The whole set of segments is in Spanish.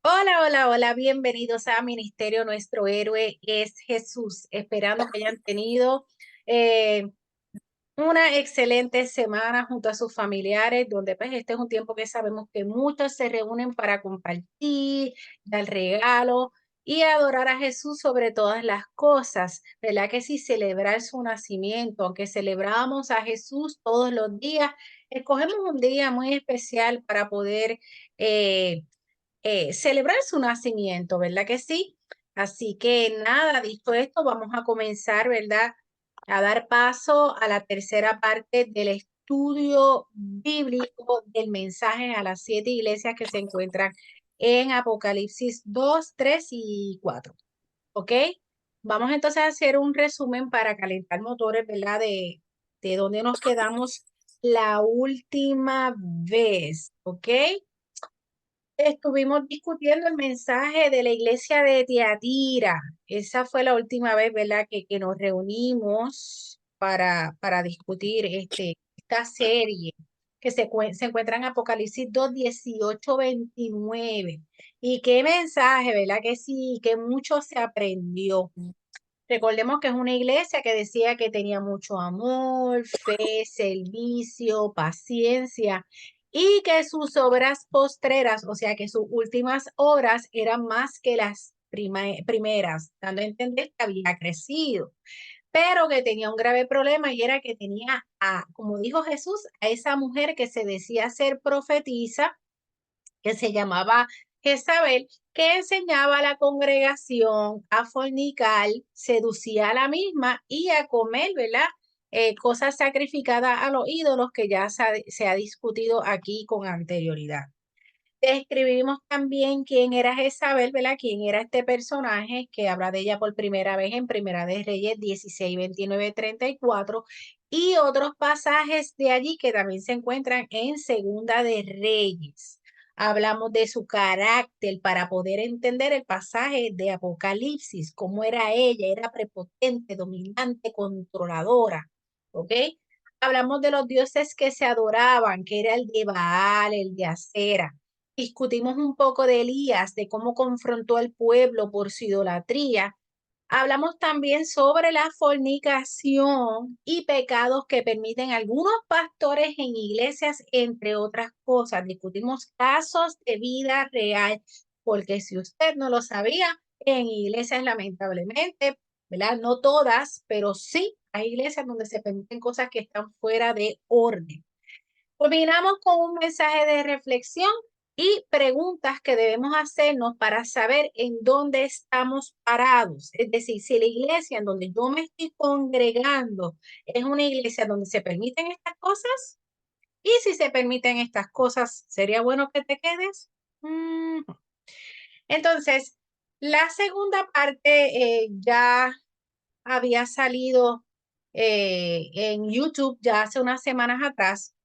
Hola, hola, hola, bienvenidos a Ministerio. Nuestro héroe es Jesús. Esperando que hayan tenido eh, una excelente semana junto a sus familiares, donde pues este es un tiempo que sabemos que muchos se reúnen para compartir, dar regalo y adorar a Jesús sobre todas las cosas, ¿verdad? Que sí, celebrar su nacimiento, aunque celebramos a Jesús todos los días, escogemos un día muy especial para poder eh, celebrar su nacimiento, ¿verdad que sí? Así que nada, dicho esto, vamos a comenzar, ¿verdad? A dar paso a la tercera parte del estudio bíblico del mensaje a las 7 iglesias que se encuentran en Apocalipsis 2, 3 y 4. ¿Ok? Vamos entonces a hacer un resumen para calentar motores, ¿verdad? De dónde nos quedamos la última vez, ¿ok? Estuvimos discutiendo el mensaje de la iglesia de Tiatira. Esa fue la última vez, ¿verdad? Que nos reunimos para discutir esta serie que se encuentra en Apocalipsis 2, 18, 29. Y qué mensaje, ¿verdad? Que sí, que mucho se aprendió. Recordemos que es una iglesia que decía que tenía mucho amor, fe, servicio, paciencia y que sus obras postreras, o sea que sus últimas obras eran más que las primeras, dando a entender que había crecido, pero que tenía un grave problema y era que tenía, como dijo Jesús, a esa mujer que se decía ser profetisa, que se llamaba Jezabel, que enseñaba a la congregación a fornicar, seducía a la misma y a comer, ¿verdad? Cosas sacrificadas a los ídolos que ya se ha discutido aquí con anterioridad. Describimos también quién era Jezabel, ¿verdad? Quién era este personaje que habla de ella por primera vez en Primera de Reyes 16, 29, 34 y otros pasajes de allí que también se encuentran en Segunda de Reyes. Hablamos de su carácter para poder entender el pasaje de Apocalipsis, cómo era ella, era prepotente, dominante, controladora, ¿ok? Hablamos de los dioses que se adoraban, que era el de Baal, el de Acera. Discutimos un poco de Elías, de cómo confrontó al pueblo por su idolatría. Hablamos también sobre la fornicación y pecados que permiten algunos pastores en iglesias, entre otras cosas. Discutimos casos de vida real, porque si usted no lo sabía, en iglesias lamentablemente, ¿verdad? No todas, pero sí hay iglesias donde se permiten cosas que están fuera de orden. Culminamos con un mensaje de reflexión y preguntas que debemos hacernos para saber en dónde estamos parados. Es decir, si la iglesia en donde yo me estoy congregando es una iglesia donde se permiten estas cosas, y si se permiten estas cosas, ¿sería bueno que te quedes? Entonces, la segunda parte ya había salido en YouTube ya hace unas semanas atrás,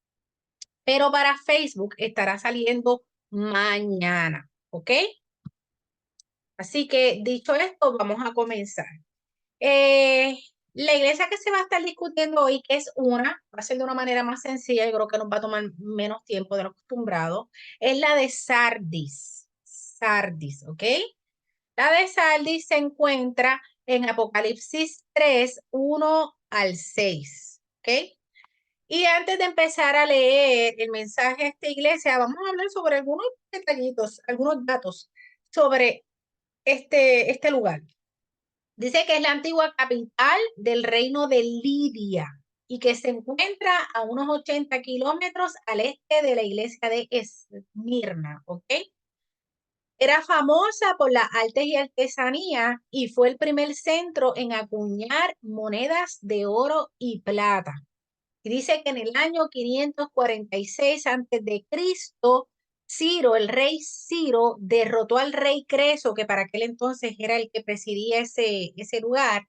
pero para Facebook estará saliendo mañana, ¿ok? Así que dicho esto, vamos a comenzar. Eh, la iglesia que se va a estar discutiendo hoy, que es va a ser de una manera más sencilla, yo creo que nos va a tomar menos tiempo de lo acostumbrado, es la de Sardis. Sardis, ¿ok? La de Sardis se encuentra en Apocalipsis 3, 1 al 6, ¿ok? Y antes de empezar a leer el mensaje a esta iglesia, vamos a hablar sobre algunos detallitos, algunos datos sobre este lugar. Dice que es la antigua capital del reino de Lidia y que se encuentra a unos 80 kilómetros al este de la iglesia de Esmirna, ¿ok? Era famosa por las artes y artesanía y fue el primer centro en acuñar monedas de oro y plata. Y dice que en el año 546 antes de Cristo, Ciro, el rey Ciro, derrotó al rey Creso, que para aquel entonces era el que presidía ese lugar,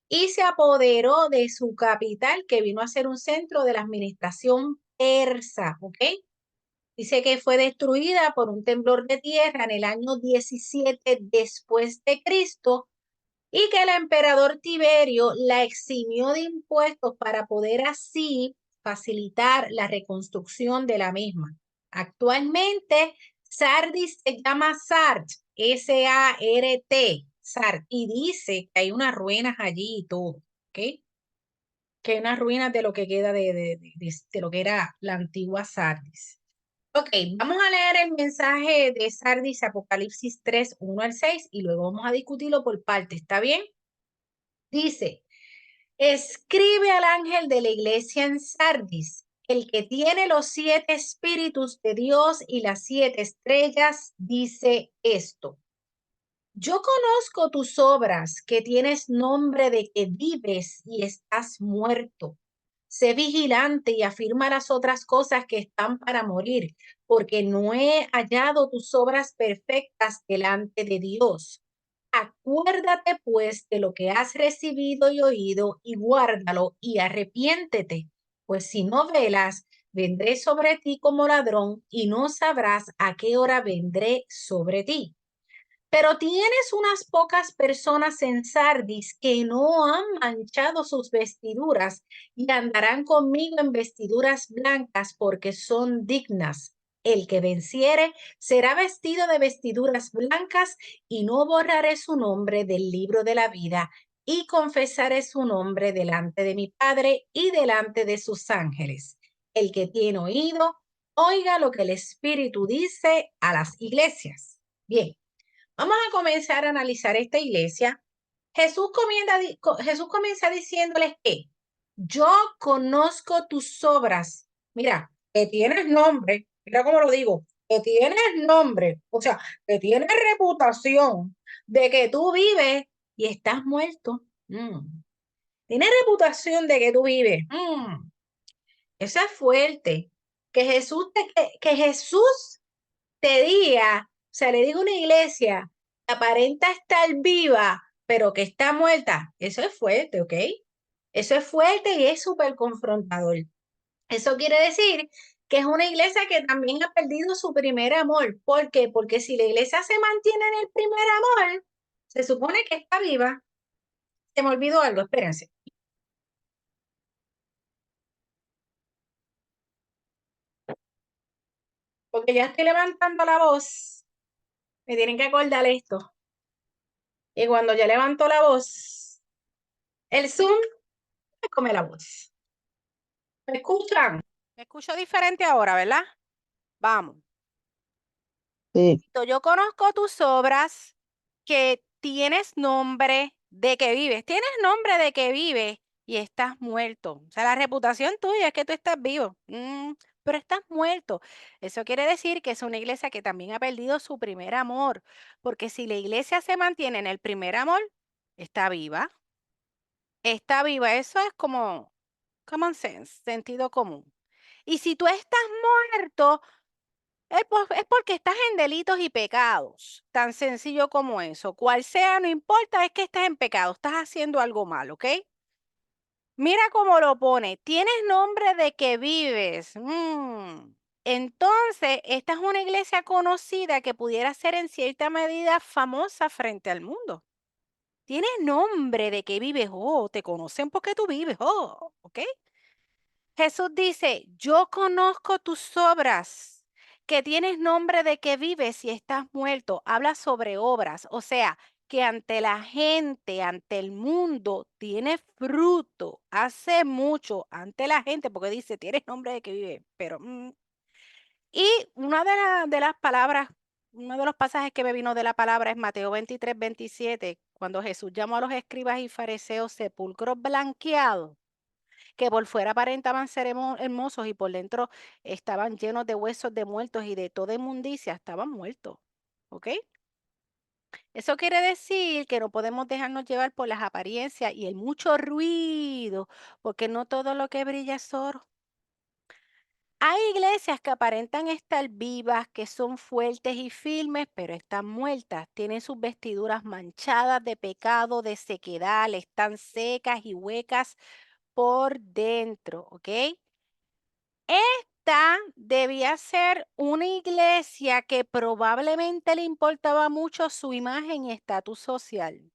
y se apoderó de su capital, que vino a ser un centro de la administración persa, ¿ok? Dice que fue destruida por un temblor de tierra en el año 17 después de Cristo y que el emperador Tiberio la eximió de impuestos para poder así facilitar la reconstrucción de la misma. Actualmente Sardis se llama Sart, S-A-R-T, Sart, y dice que hay unas ruinas allí y todo, ¿ok? Que hay unas ruinas de lo que queda de lo que era la antigua Sardis. Ok, vamos a leer el mensaje de Sardis, Apocalipsis 3, 1 al 6, y luego vamos a discutirlo por partes, ¿está bien? Dice, escribe al ángel de la iglesia en Sardis, el que tiene los 7 espíritus de Dios y las 7 estrellas, dice esto. Yo conozco tus obras, que tienes nombre de que vives y estás muerto. Sé vigilante y afirma las otras cosas que están para morir, porque no he hallado tus obras perfectas delante de Dios. Acuérdate pues de lo que has recibido y oído y guárdalo y arrepiéntete, pues si no velas, vendré sobre ti como ladrón y no sabrás a qué hora vendré sobre ti. Pero tienes unas pocas personas en Sardis que no han manchado sus vestiduras y andarán conmigo en vestiduras blancas porque son dignas. El que venciere será vestido de vestiduras blancas y no borraré su nombre del libro de la vida y confesaré su nombre delante de mi Padre y delante de sus ángeles. El que tiene oído, oiga lo que el Espíritu dice a las iglesias. Bien. Vamos a comenzar a analizar esta iglesia. Jesús comienza diciéndoles que yo conozco tus obras. Mira, que tienes nombre. Mira cómo lo digo. Que tienes nombre. O sea, que tienes reputación de que tú vives y estás muerto. Tienes reputación de que tú vives. Eso es fuerte. Que Jesús te diga, o sea, le digo a una iglesia que aparenta estar viva, pero que está muerta, eso es fuerte, ¿ok? Eso es fuerte y es súper confrontador. Eso quiere decir que es una iglesia que también ha perdido su primer amor. ¿Por qué? Porque si la iglesia se mantiene en el primer amor, se supone que está viva. Se me olvidó algo, espérense. Porque ya estoy levantando la voz. Me tienen que acordar esto. Y cuando ya levanto la voz, el Zoom me come la voz. ¿Me escuchan? Me escucho diferente ahora, ¿verdad? Vamos. Sí, Yo conozco tus obras, que tienes nombre de que vives. Tienes nombre de que vives y estás muerto. O sea, la reputación tuya es que tú estás vivo, pero estás muerto. Eso quiere decir que es una iglesia que también ha perdido su primer amor, porque si la iglesia se mantiene en el primer amor, está viva. Está viva. Eso es como common sense, sentido común. Y si tú estás muerto, es porque estás en delitos y pecados, tan sencillo como eso. Cual sea, no importa, es que estás en pecado, estás haciendo algo mal, ¿ok? Mira cómo lo pone, tienes nombre de que vives. Entonces, esta es una iglesia conocida que pudiera ser en cierta medida famosa frente al mundo. Tienes nombre de que vives, oh, te conocen porque tú vives, oh, ¿ok? Jesús dice, yo conozco tus obras, que tienes nombre de que vives y estás muerto. Habla sobre obras, o sea, que ante la gente, ante el mundo, tiene fruto, hace mucho ante la gente, porque dice, tienes nombre de que vives, pero... Y una de las palabras, uno de los pasajes que me vino de la palabra es Mateo 23, 27, cuando Jesús llamó a los escribas y fariseos sepulcros blanqueados que por fuera aparentaban ser hermosos y por dentro estaban llenos de huesos de muertos y de toda inmundicia, estaban muertos. ¿Ok? Eso quiere decir que no podemos dejarnos llevar por las apariencias y el mucho ruido, porque no todo lo que brilla es oro. Hay iglesias que aparentan estar vivas, que son fuertes y firmes, pero están muertas. Tienen sus vestiduras manchadas de pecado, de sequedad, están secas y huecas por dentro, ¿ok? Esta debía ser una iglesia que probablemente le importaba mucho su imagen y estatus social.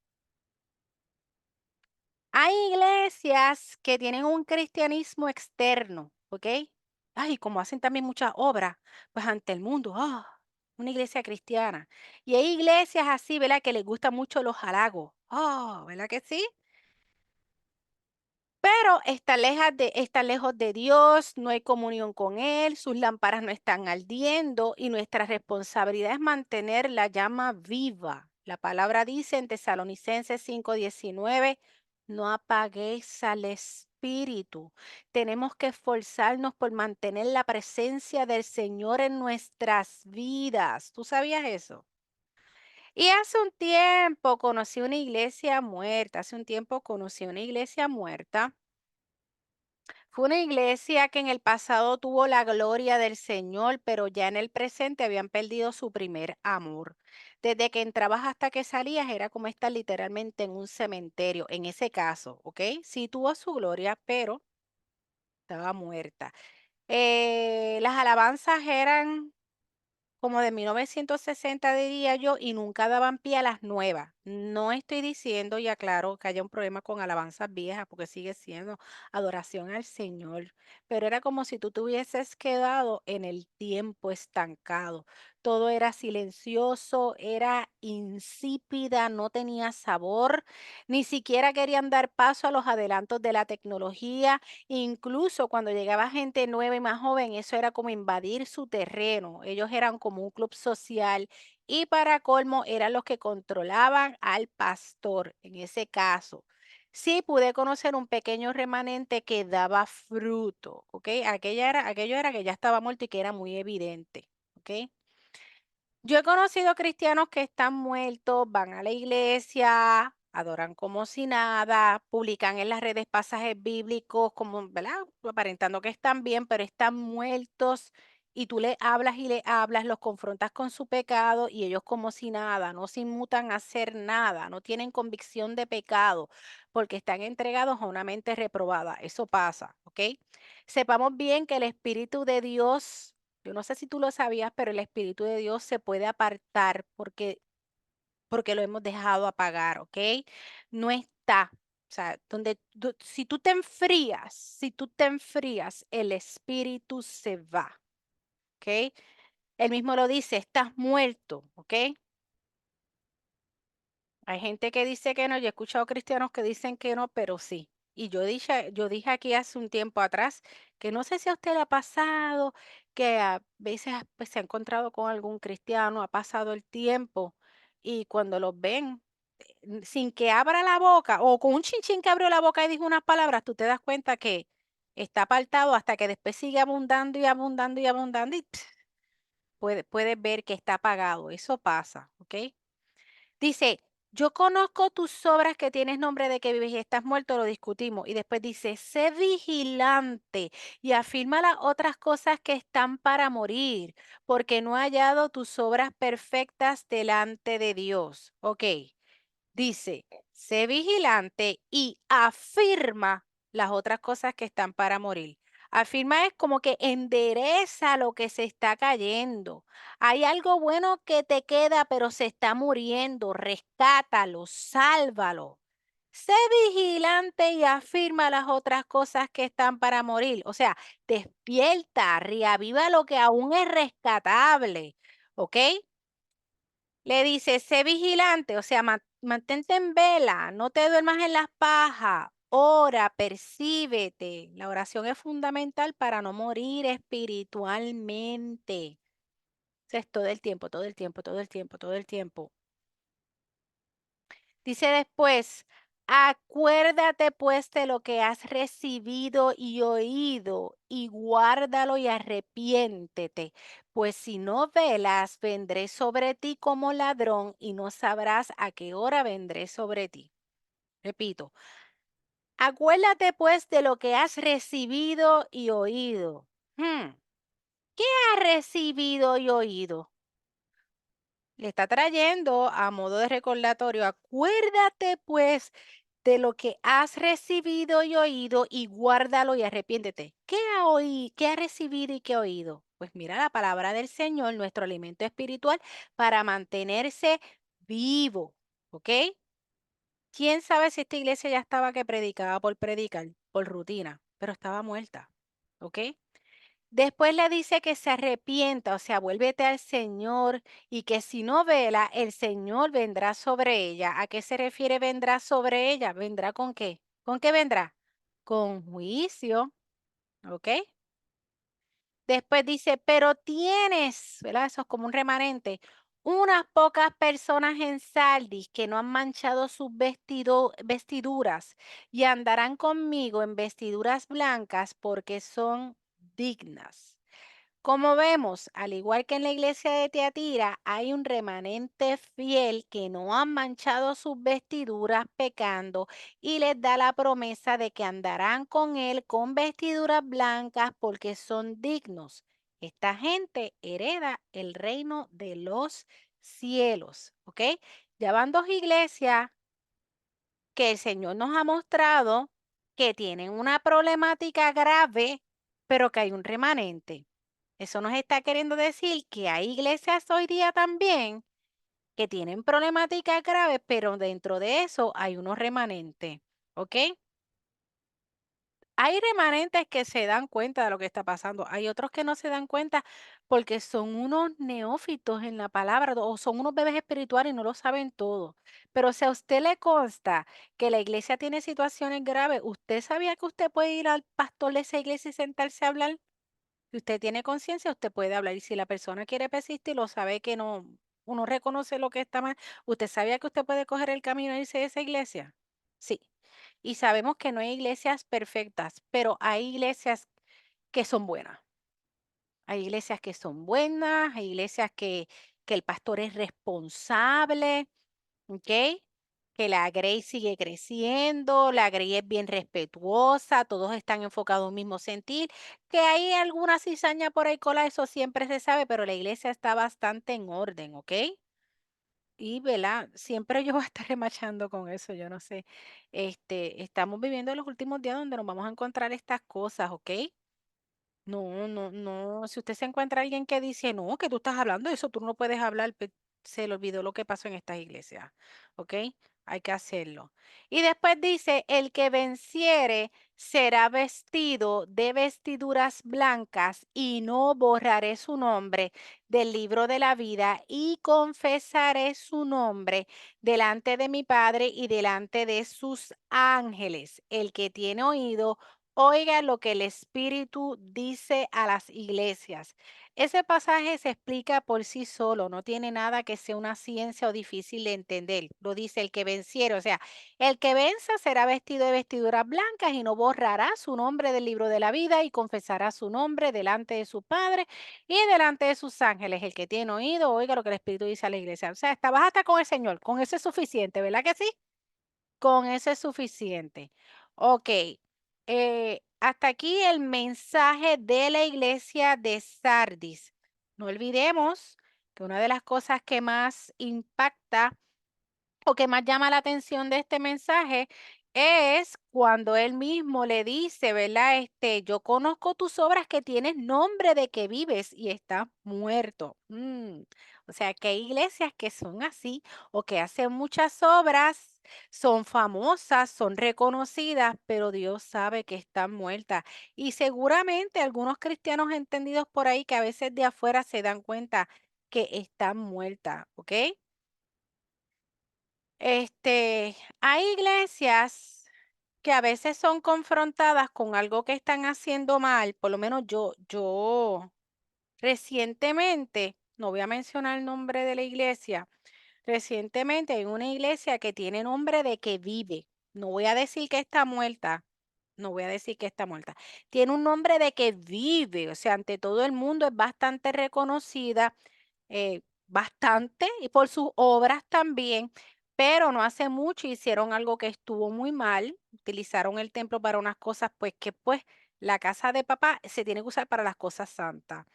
Hay iglesias que tienen un cristianismo externo, ¿ok? Ay, como hacen también muchas obras, pues ante el mundo, una iglesia cristiana. Y hay iglesias así, ¿verdad? Que les gustan mucho los halagos. Oh, ¿verdad que sí? Pero está lejos de Dios, no hay comunión con Él, sus lámparas no están ardiendo y nuestra responsabilidad es mantener la llama viva. La palabra dice en Tesalonicenses 5:19, no apaguéis al espíritu. Tenemos que esforzarnos por mantener la presencia del Señor en nuestras vidas. ¿Tú sabías eso? Y hace un tiempo conocí una iglesia muerta, hace un tiempo conocí una iglesia muerta. Fue una iglesia que en el pasado tuvo la gloria del Señor, pero ya en el presente habían perdido su primer amor. Desde que entrabas hasta que salías era como estar literalmente en un cementerio, en ese caso, ¿ok? Sí tuvo su gloria, pero estaba muerta. Las alabanzas eran como de 1960 diría yo, y nunca daban pie a las nuevas. No estoy diciendo, y aclaro, que haya un problema con alabanzas viejas, porque sigue siendo adoración al Señor, pero era como si tú te hubieses quedado en el tiempo estancado. Todo era silencioso, era insípida, no tenía sabor, ni siquiera querían dar paso a los adelantos de la tecnología. Incluso cuando llegaba gente nueva y más joven, eso era como invadir su terreno. Ellos eran como un club social y para colmo eran los que controlaban al pastor en ese caso. Sí pude conocer un pequeño remanente que daba fruto, ¿ok? Aquello era que ya estaba muerto y que era muy evidente, ¿ok? Yo he conocido cristianos que están muertos, van a la iglesia, adoran como si nada, publican en las redes pasajes bíblicos como, ¿verdad? Aparentando que están bien, pero están muertos y tú le hablas, los confrontas con su pecado y ellos como si nada, no se inmutan a hacer nada, no tienen convicción de pecado porque están entregados a una mente reprobada. Eso pasa, ¿ok? Sepamos bien que el Espíritu de Dios, yo no sé si tú lo sabías, pero el Espíritu de Dios se puede apartar porque lo hemos dejado apagar, ¿ok? No está. O sea, si tú te enfrías, el Espíritu se va, ¿ok? Él mismo lo dice, estás muerto, ¿ok? Hay gente que dice que no, yo he escuchado cristianos que dicen que no, pero sí. Y yo dije aquí hace un tiempo atrás que no sé si a usted le ha pasado, que a veces pues, se ha encontrado con algún cristiano, ha pasado el tiempo y cuando los ven, sin que abra la boca o con un chinchín que abrió la boca y dijo unas palabras, tú te das cuenta que está apartado hasta que después sigue abundando y abundando y abundando y puedes ver que está apagado. Eso pasa, ¿ok? Dice, yo conozco tus obras que tienes nombre de que vives y estás muerto, lo discutimos. Y después dice, sé vigilante y afirma las otras cosas que están para morir, porque no he hallado tus obras perfectas delante de Dios. Ok. Dice, sé vigilante y afirma las otras cosas que están para morir. Afirma es como que endereza lo que se está cayendo. Hay algo bueno que te queda, pero se está muriendo. Rescátalo, sálvalo. Sé vigilante y afirma las otras cosas que están para morir. O sea, despierta, reaviva lo que aún es rescatable. ¿Ok? Le dice, sé vigilante, o sea, mantente en vela, no te duermas en las pajas, ora, percíbete. La oración es fundamental para no morir espiritualmente. Eso es todo el tiempo, todo el tiempo, todo el tiempo, todo el tiempo. Dice después, acuérdate pues de lo que has recibido y oído y guárdalo y arrepiéntete, pues si no velas, vendré sobre ti como ladrón y no sabrás a qué hora vendré sobre ti. Repito, acuérdate pues de lo que has recibido y oído. ¿Qué has recibido y oído? Le está trayendo a modo de recordatorio, acuérdate pues de lo que has recibido y oído y guárdalo y arrepiéntete. ¿Qué ha recibido y qué ha oído? Pues mira la palabra del Señor, nuestro alimento espiritual para mantenerse vivo, ¿ok? ¿Quién sabe si esta iglesia ya estaba que predicaba por predicar, por rutina, pero estaba muerta, ¿ok? Después le dice que se arrepienta, o sea, vuélvete al Señor y que si no vela, el Señor vendrá sobre ella. ¿A qué se refiere vendrá sobre ella? ¿Vendrá con qué? ¿Con qué vendrá? Con juicio, ¿ok? Después dice, pero tienes, ¿verdad? Eso es como un remanente. Unas pocas personas en Sardis que no han manchado sus vestiduras y andarán conmigo en vestiduras blancas porque son dignas. Como vemos, al igual que en la iglesia de Tiatira, hay un remanente fiel que no han manchado sus vestiduras pecando y les da la promesa de que andarán con él con vestiduras blancas porque son dignos. Esta gente hereda el reino de los cielos, ¿ok? Ya van dos iglesias que el Señor nos ha mostrado que tienen una problemática grave, pero que hay un remanente. Eso nos está queriendo decir que hay iglesias hoy día también que tienen problemáticas graves, pero dentro de eso hay unos remanentes, ¿ok? Hay remanentes que se dan cuenta de lo que está pasando, hay otros que no se dan cuenta porque son unos neófitos en la palabra o son unos bebés espirituales y no lo saben todo. Pero si a usted le consta que la iglesia tiene situaciones graves, ¿usted sabía que usted puede ir al pastor de esa iglesia y sentarse a hablar? Si usted tiene conciencia, usted puede hablar. Y si la persona quiere persistir o sabe que no, uno reconoce lo que está mal, ¿usted sabía que usted puede coger el camino e irse de esa iglesia? Sí. Y sabemos que no hay iglesias perfectas, pero hay iglesias que son buenas. Hay iglesias que son buenas, hay iglesias que el pastor es responsable, ¿ok? Que la Grey sigue creciendo, la Grey es bien respetuosa, todos están enfocados en un mismo sentir, que hay alguna cizaña por ahí cola, eso siempre se sabe, pero la iglesia está bastante en orden, ¿ok? Y, ¿verdad? Siempre yo voy a estar remachando con eso, yo no sé. Estamos viviendo los últimos días donde nos vamos a encontrar estas cosas, ¿ok? No, no, no. Si usted se encuentra alguien que dice, no, que tú estás hablando de eso, tú no puedes hablar, se le olvidó lo que pasó en estas iglesias, ¿ok? Hay que hacerlo. Y después dice, el que venciere será vestido de vestiduras blancas y no borraré su nombre del libro de la vida y confesaré su nombre delante de mi Padre y delante de sus ángeles. El que tiene oído, oiga lo que el Espíritu dice a las iglesias. Ese pasaje se explica por sí solo, no tiene nada que sea una ciencia o difícil de entender. Lo dice el que venciere, o sea, el que venza será vestido de vestiduras blancas y no borrará su nombre del libro de la vida y confesará su nombre delante de su Padre y delante de sus ángeles. El que tiene oído, oiga lo que el Espíritu dice a la iglesia. O sea, estabas hasta con el Señor, con eso es suficiente, ¿verdad que sí? Con eso es suficiente. Ok, hasta aquí el mensaje de la iglesia de Sardis. No olvidemos que una de las cosas que más impacta o que más llama la atención de este mensaje es cuando él mismo le dice, ¿verdad? Yo conozco tus obras que tienes nombre de que vives y estás muerto. O sea, que hay iglesias que son así o que hacen muchas obras, son famosas, son reconocidas, pero Dios sabe que están muertas. Y seguramente algunos cristianos entendidos por ahí que a veces de afuera se dan cuenta que están muertas, ¿ok? Hay iglesias que a veces son confrontadas con algo que están haciendo mal, por lo menos yo recientemente, no voy a mencionar el nombre de la iglesia, recientemente hay una iglesia que tiene nombre de que vive, no voy a decir que está muerta, no voy a decir que está muerta, tiene un nombre de que vive, o sea, ante todo el mundo es bastante reconocida, bastante, y por sus obras también, pero no hace mucho hicieron algo que estuvo muy mal, utilizaron el templo para unas cosas, pues que pues la casa de papá se tiene que usar para las cosas santas.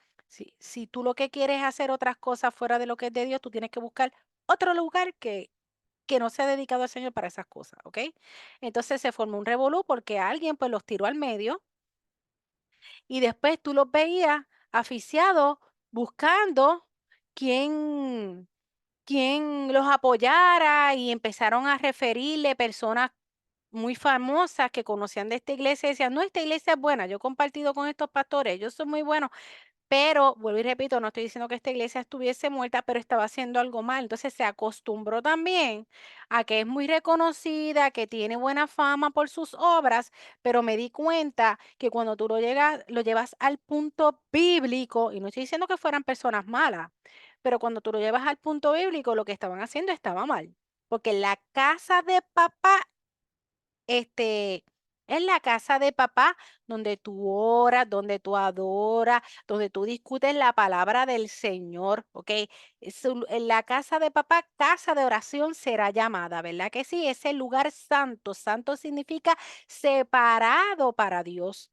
Si tú lo que quieres es hacer otras cosas fuera de lo que es de Dios, tú tienes que buscar otro lugar que no sea dedicado al Señor para esas cosas, ¿ok? Entonces se formó un revolú porque alguien pues los tiró al medio y después tú los veías aficiados buscando quién los apoyara y empezaron a referirle personas muy famosas que conocían de esta iglesia y decían, no, esta iglesia es buena, yo he compartido con estos pastores, ellos son muy buenos, pero vuelvo y repito, no estoy diciendo que esta iglesia estuviese muerta, pero estaba haciendo algo mal. Entonces se acostumbró también a que es muy reconocida, que tiene buena fama por sus obras, pero me di cuenta que cuando tú lo llevas al punto bíblico, y no estoy diciendo que fueran personas malas, pero cuando tú lo llevas al punto bíblico, lo que estaban haciendo estaba mal. Porque la casa de papá es la casa de papá donde tú oras, donde tú adoras, donde tú discutes la palabra del Señor, ¿ok? En la casa de papá, casa de oración será llamada, ¿verdad que sí? Es el lugar santo. Santo significa separado para Dios.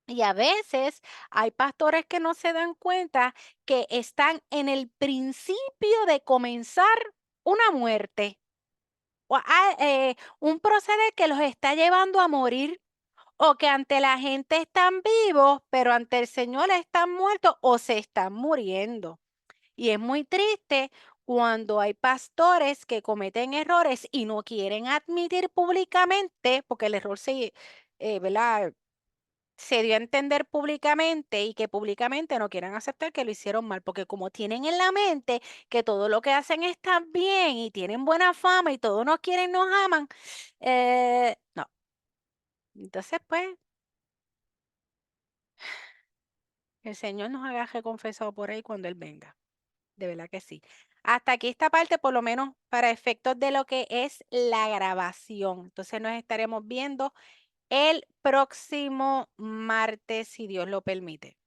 Y a veces hay pastores que no se dan cuenta que están en el principio de comenzar una muerte un proceder que los está llevando a morir o que ante la gente están vivos, pero ante el Señor están muertos o se están muriendo. Y es muy triste cuando hay pastores que cometen errores y no quieren admitir públicamente, porque el error ¿verdad? Se dio a entender públicamente y que públicamente no quieran aceptar que lo hicieron mal, porque como tienen en la mente que todo lo que hacen está bien y tienen buena fama y todos nos quieren, nos aman, no. Entonces, pues, el Señor nos haga confesado por ahí cuando Él venga. De verdad que sí. Hasta aquí esta parte, por lo menos para efectos de lo que es la grabación. Entonces nos estaremos viendo el próximo martes, si Dios lo permite.